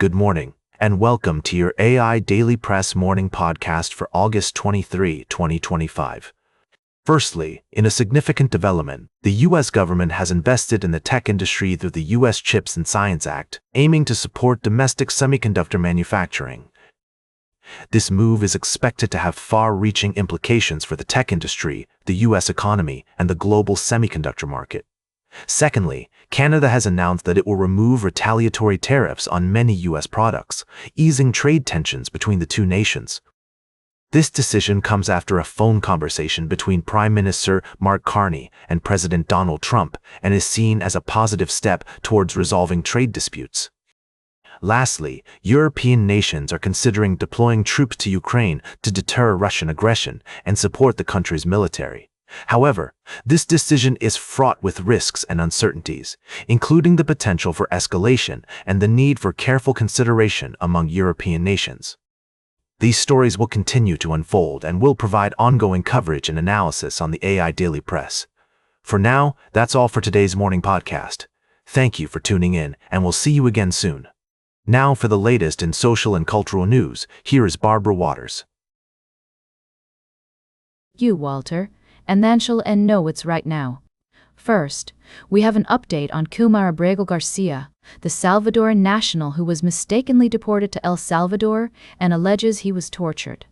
good morning, and welcome to your AI Daily Press morning podcast for August 23, 2025. Firstly, in a significant development, the U.S. government has invested in the tech industry through the U.S. CHIPS and Science Act, aiming to support domestic semiconductor manufacturing. This move is expected to have far-reaching implications for the tech industry, the U.S. economy, and the global semiconductor market. Secondly, Canada has announced that it will remove retaliatory tariffs on many U.S. products, easing trade tensions between the two nations. This decision comes after a phone conversation between Prime Minister Mark Carney and President Donald Trump and is seen as a positive step towards resolving trade disputes. Lastly, European nations are considering deploying troops to Ukraine to deter Russian aggression and support the country's military. However, this decision is fraught with risks and uncertainties, including the potential for escalation and the need for careful consideration among European nations. These stories will continue to unfold and will provide ongoing coverage and analysis on the AI Daily Press. For now, that's all for today's morning podcast. Thank you for tuning in, and we'll see you again soon. Now for the latest in social and cultural news, here is Barbara Waters. You, Walter, and then she'll know it's right now. First, we have an update on Kumar Abrego Garcia, the Salvadoran national who was mistakenly deported to El Salvador and alleges he was tortured.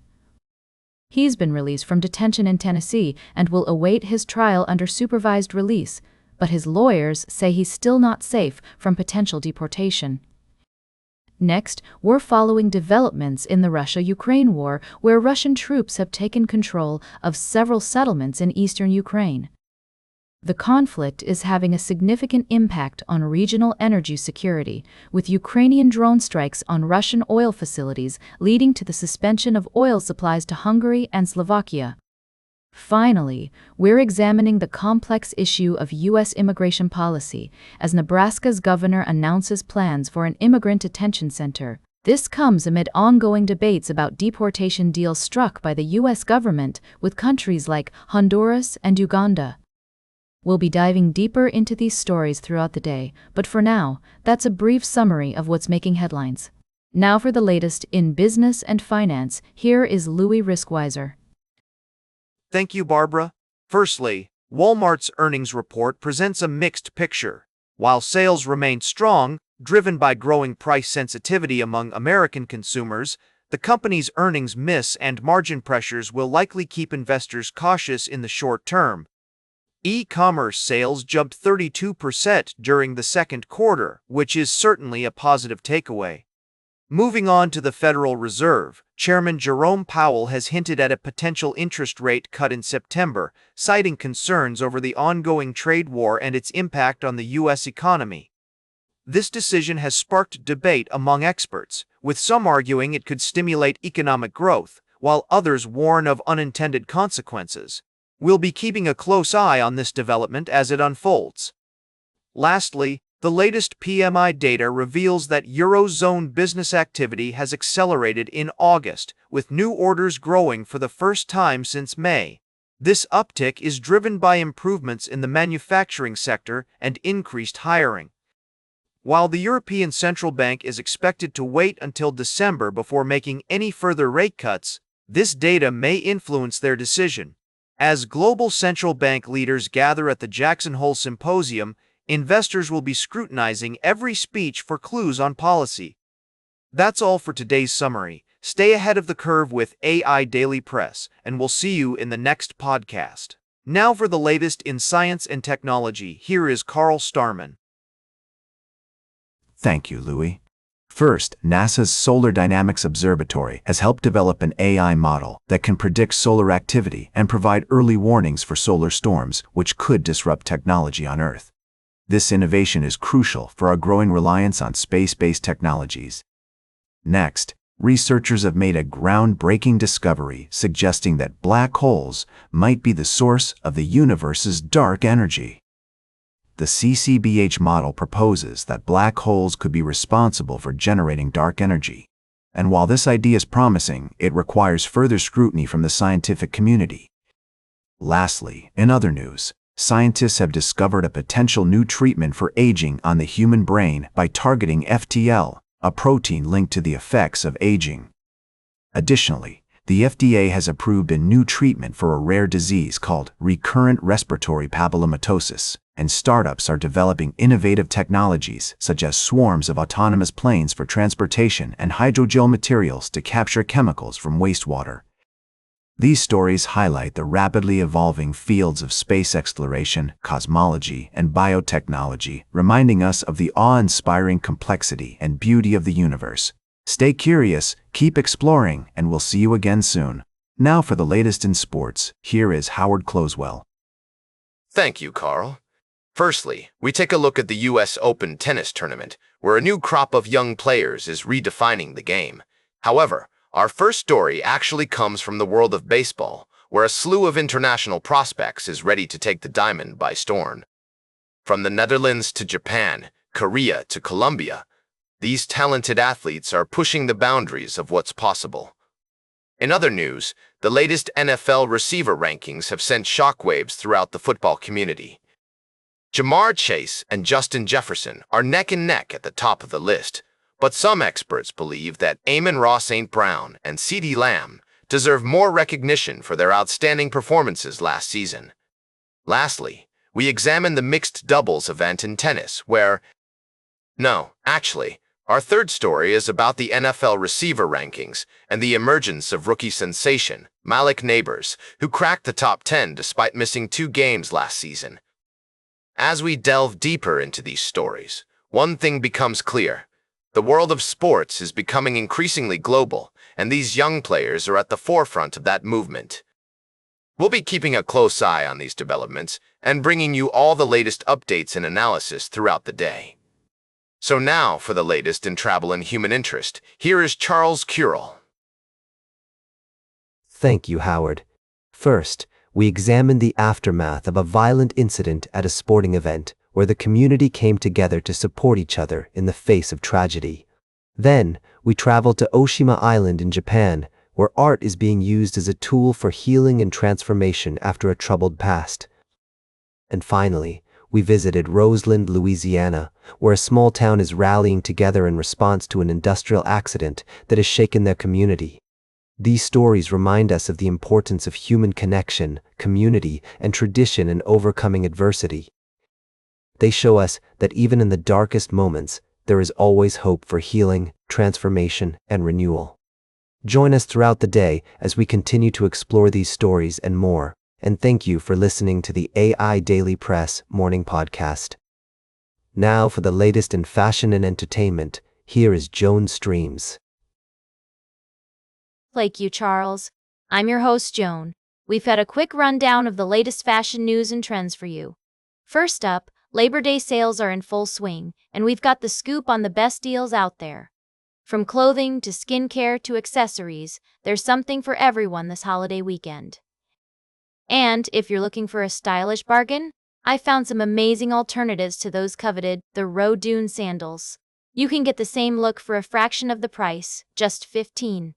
He's been released from detention in Tennessee and will await his trial under supervised release, but his lawyers say he's still not safe from potential deportation. Next, we're following developments in the Russia-Ukraine war, where Russian troops have taken control of several settlements in eastern Ukraine. The conflict is having a significant impact on regional energy security, with Ukrainian drone strikes on Russian oil facilities leading to the suspension of oil supplies to Hungary and Slovakia. Finally, we're examining the complex issue of U.S. immigration policy as Nebraska's governor announces plans for an immigrant detention center. This comes amid ongoing debates about deportation deals struck by the U.S. government with countries like Honduras and Uganda. We'll be diving deeper into these stories throughout the day, but for now, that's a brief summary of what's making headlines. Now for the latest in business and finance, here is Louis Riskweiser. Thank you, Barbara. Firstly, Walmart's earnings report presents a mixed picture. While sales remain strong, driven by growing price sensitivity among American consumers, the company's earnings miss and margin pressures will likely keep investors cautious in the short term. E-commerce sales jumped 32% during the second quarter, which is certainly a positive takeaway. Moving on to the Federal Reserve, Chairman Jerome Powell has hinted at a potential interest rate cut in September, citing concerns over the ongoing trade war and its impact on the U.S. economy. This decision has sparked debate among experts, with some arguing it could stimulate economic growth, while others warn of unintended consequences. We'll be keeping a close eye on this development as it unfolds. Lastly, the latest PMI data reveals that Eurozone business activity has accelerated in August, with new orders growing for the first time since May. This uptick is driven by improvements in the manufacturing sector and increased hiring. While the European Central Bank is expected to wait until December before making any further rate cuts, this data may influence their decision. As global central bank leaders gather at the Jackson Hole Symposium, investors will be scrutinizing every speech for clues on policy. That's all for today's summary. Stay ahead of the curve with AI Daily Press, and we'll see you in the next podcast. Now for the latest in science and technology, here is Carl Starman. Thank you, Louis. First, NASA's Solar Dynamics Observatory has helped develop an AI model that can predict solar activity and provide early warnings for solar storms, which could disrupt technology on Earth. This innovation is crucial for our growing reliance on space-based technologies. Next, researchers have made a groundbreaking discovery suggesting that black holes might be the source of the universe's dark energy. The CCBH model proposes that black holes could be responsible for generating dark energy. And while this idea is promising, it requires further scrutiny from the scientific community. Lastly, in other news, scientists have discovered a potential new treatment for aging on the human brain by targeting FTL, a protein linked to the effects of aging. Additionally, the FDA has approved a new treatment for a rare disease called recurrent respiratory papillomatosis, and startups are developing innovative technologies such as swarms of autonomous planes for transportation and hydrogel materials to capture chemicals from wastewater. These stories highlight the rapidly evolving fields of space exploration, cosmology, and biotechnology, reminding us of the awe-inspiring complexity and beauty of the universe. Stay curious, keep exploring, and we'll see you again soon. Now for the latest in sports, here is Howard Closewell. Thank you, Carl. Firstly, we take a look at the U.S. Open tennis tournament, where a new crop of young players is redefining the game. However, our first story actually comes from the world of baseball, where a slew of international prospects is ready to take the diamond by storm. From the Netherlands to Japan, Korea to Colombia, these talented athletes are pushing the boundaries of what's possible. In other news, the latest NFL receiver rankings have sent shockwaves throughout the football community. Jamar Chase and Justin Jefferson are neck and neck at the top of the list, but some experts believe that Amon-Ra St. Brown and CeeDee Lamb deserve more recognition for their outstanding performances last season. Lastly, we examine the mixed doubles event in tennis, our third story is about the NFL receiver rankings and the emergence of rookie sensation Malik Neighbors, who cracked the top 10 despite missing 2 games last season. As we delve deeper into these stories, one thing becomes clear. The world of sports is becoming increasingly global, and these young players are at the forefront of that movement. We'll be keeping a close eye on these developments and bringing you all the latest updates and analysis throughout the day. So now for the latest in travel and human interest, here is Charles Curel. Thank you, Howard. First, we examined the aftermath of a violent incident at a sporting event where the community came together to support each other in the face of tragedy. Then, we traveled to Oshima Island in Japan, where art is being used as a tool for healing and transformation after a troubled past. And finally, we visited Roseland, Louisiana, where a small town is rallying together in response to an industrial accident that has shaken their community. These stories remind us of the importance of human connection, community, and tradition in overcoming adversity. They show us that even in the darkest moments, there is always hope for healing, transformation, and renewal. Join us throughout the day as we continue to explore these stories and more. And thank you for listening to the AI Daily Press Morning Podcast. Now for the latest in fashion and entertainment, here is Joan Streams. Thank you, Charles. I'm your host, Joan. We've had a quick rundown of the latest fashion news and trends for you. First up, Labor Day sales are in full swing, and we've got the scoop on the best deals out there. From clothing to skincare to accessories, there's something for everyone this holiday weekend. And if you're looking for a stylish bargain, I found some amazing alternatives to those coveted, the Road Dune sandals. You can get the same look for a fraction of the price, just $15.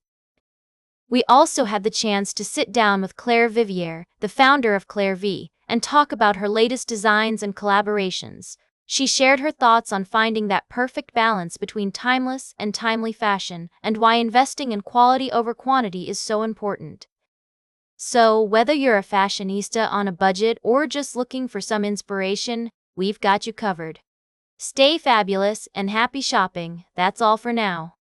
We also had the chance to sit down with Claire Vivier, the founder of Claire V, and talk about her latest designs and collaborations. She shared her thoughts on finding that perfect balance between timeless and timely fashion and why investing in quality over quantity is so important. So, whether you're a fashionista on a budget or just looking for some inspiration, we've got you covered. Stay fabulous and happy shopping. That's all for now.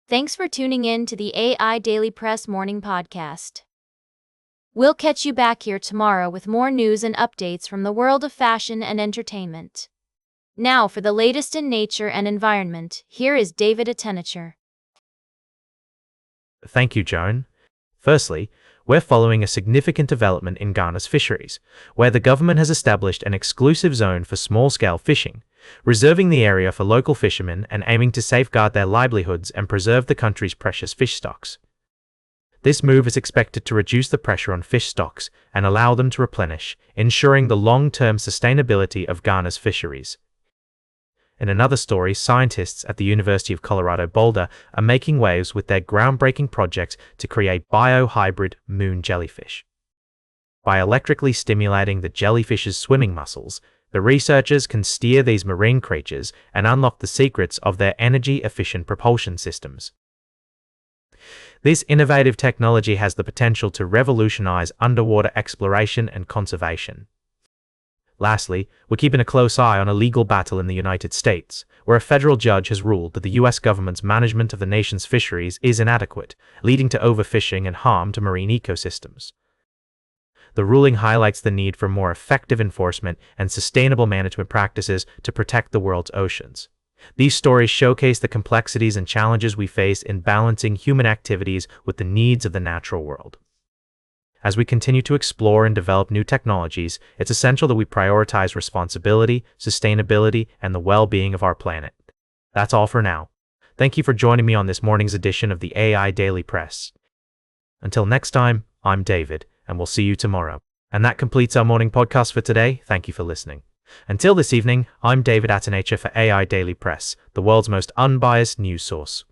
Thanks for tuning in to the AI Daily Press Morning Podcast. We'll catch you back here tomorrow with more news and updates from the world of fashion and entertainment. Now for the latest in nature and environment, here is David Attenacher. Thank you, Joan. Firstly, we're following a significant development in Ghana's fisheries, where the government has established an exclusive zone for small-scale fishing, reserving the area for local fishermen and aiming to safeguard their livelihoods and preserve the country's precious fish stocks. This move is expected to reduce the pressure on fish stocks and allow them to replenish, ensuring the long-term sustainability of Ghana's fisheries. In another story, scientists at the University of Colorado Boulder are making waves with their groundbreaking project to create biohybrid moon jellyfish. By electrically stimulating the jellyfish's swimming muscles, The researchers can steer these marine creatures and unlock the secrets of their energy-efficient propulsion systems. This innovative technology has the potential to revolutionize underwater exploration and conservation. Lastly, we're keeping a close eye on a legal battle in the United States, where a federal judge has ruled that the US government's management of the nation's fisheries is inadequate, leading to overfishing and harm to marine ecosystems. The ruling highlights the need for more effective enforcement and sustainable management practices to protect the world's oceans. These stories showcase the complexities and challenges we face in balancing human activities with the needs of the natural world. As we continue to explore and develop new technologies, it's essential that we prioritize responsibility, sustainability, and the well-being of our planet. That's all for now. Thank you for joining me on this morning's edition of the AI Daily Press. Until next time, I'm David, and we'll see you tomorrow. And that completes our morning podcast for today. Thank you for listening. Until this evening, I'm David Atanacher for AI Daily Press, the world's most unbiased news source.